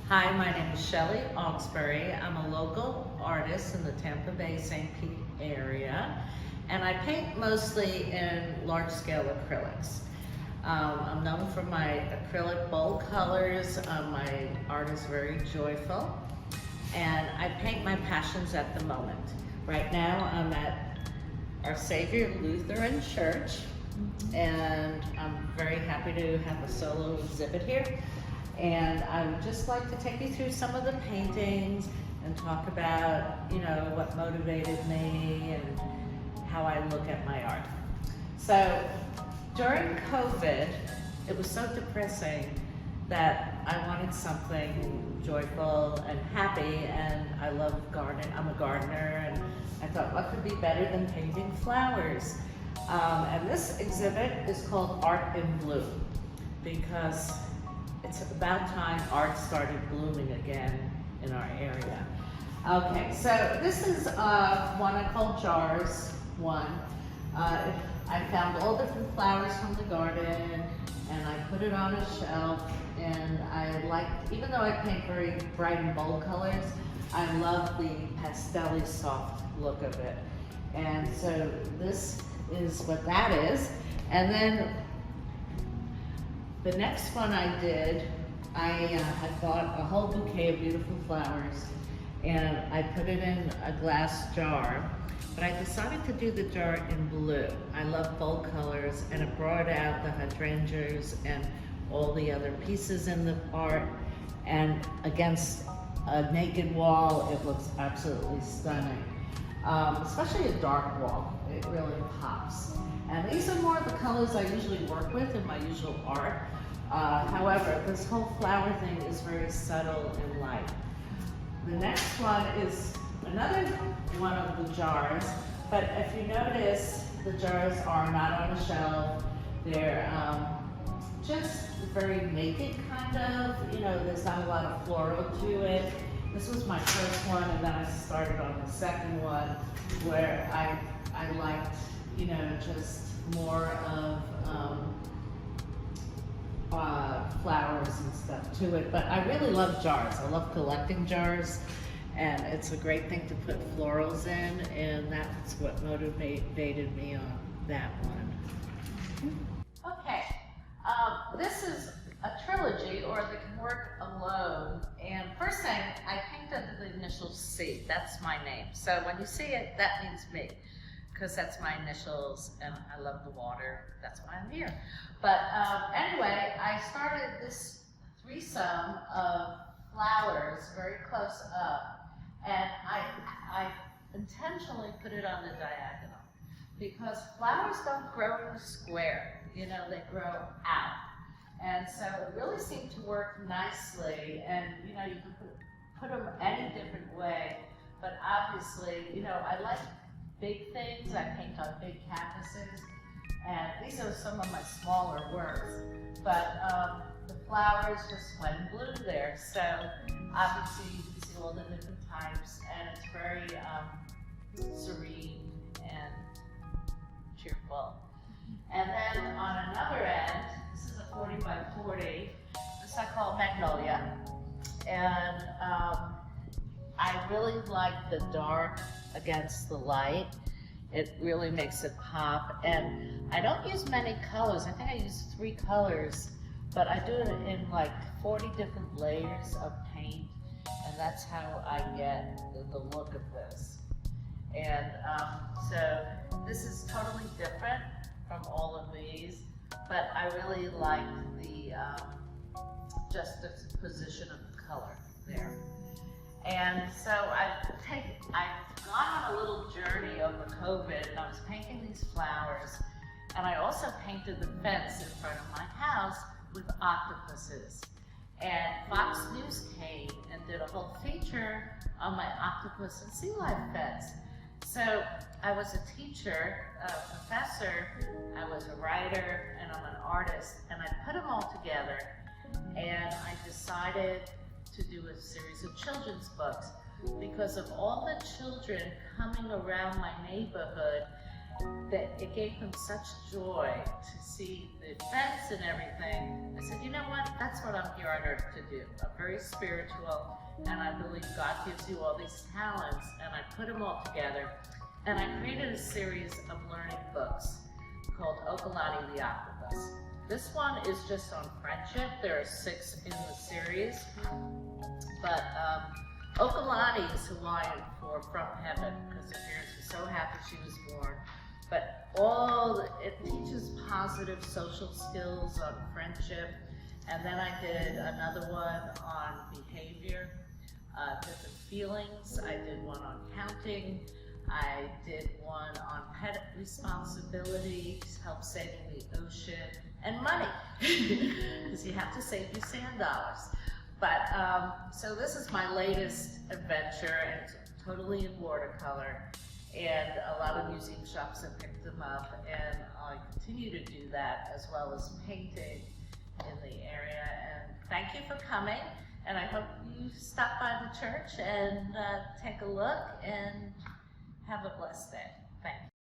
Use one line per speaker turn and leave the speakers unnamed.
Hi, my name is Shelly Augsbury. I'm a local artist in the Tampa Bay St. Pete area, and I paint mostly in large-scale acrylics. I'm known for my acrylic bold colors. My art is very joyful, and I paint my passions at the moment. Right now, I'm at Our Savior Lutheran Church, and I'm very happy to have a solo exhibit here. And I would just like to take you through some of the paintings and talk about, what motivated me and how I look at my art. So during COVID, it was so depressing that I wanted something joyful and happy, and I love gardening. I'm a gardener, and I thought, what could be better than painting flowers? And this exhibit is called Art in Bloom, because it's about time art started blooming again in our area. Okay, so this is one I call Jars 1. I found all different flowers from the garden, and I put it on a shelf, and I liked, even though I paint very bright and bold colors, I love the pastel-y soft look of it. And so this is what that is. And then the next one I did, I bought a whole bouquet of beautiful flowers, and I put it in a glass jar, but I decided to do the jar in blue. I love bold colors, and it brought out the hydrangeas and all the other pieces in the art, and against a naked wall, it looks absolutely stunning. Especially a dark wall, it really pops. And these are more of the colors I usually work with in my usual art. However, this whole flower thing is very subtle and light. The next one is another one of the jars, but if you notice, the jars are not on a shelf. They're just very naked, kind of. There's not a lot of floral to it. This was my first one, and then I started on the second one, where I liked, just more of flowers and stuff to it. But I really love jars. I love collecting jars, and it's a great thing to put florals in, and that's what motivated me on that one. Okay, this is a trilogy, or they can work alone. And first thing, I painted the initial C. That's my name. So when you see it, that means me, because that's my initials, and I love the water. That's why I'm here. But anyway, I started this threesome of flowers very close up, and I intentionally put it on the diagonal, because flowers don't grow in a square. They grow out. And so it really seemed to work nicely, and you can put them any different way, but obviously, I like big things. I paint on big canvases, and these are some of my smaller works, but the flowers just went and bloomed there. So obviously you can see all the different types, and it's very serene and cheerful. And then on another end, this is a 40 by 40. This I call Magnolia. And I really like the dark against the light. It really makes it pop. And I don't use many colors. I think I use 3 colors, but I do it in like 40 different layers of paint. And that's how I get the look of this. And so this is totally different from all of these, but I really like the juxtaposition of the color there. And so I've gone on a little journey over COVID, and I was painting these flowers, and I also painted the fence in front of my house with octopuses. And Fox News came and did a whole feature on my octopus and sea life fence. So I was a teacher, a professor, I was a writer, and I'm an artist, and I put them all together, and I decided to do a series of children's books because of all the children coming around my neighborhood that it gave them such joy to see the events and everything. I said, you know what, that's what I'm here on earth to do. I'm very spiritual, and I believe God gives you all these talents, and I put them all together, and I created a series of learning books called Okalani the Octopus. This one is just on friendship. There are 6 in the series, but Okalani is Hawaiian for from heaven, because her parents were so happy she was born. But it teaches positive social skills on friendship. And then I did another one on behavior, different feelings. I did one on counting. I did one on pet responsibility, help saving the ocean, and money, because you have to save your sand dollars. But, so this is my latest adventure, and it's totally in watercolor. And a lot of museum shops have picked them up, and I continue to do that, as well as painting in the area. And thank you for coming, and I hope you stop by the church and take a look, and have a blessed day. Thank you.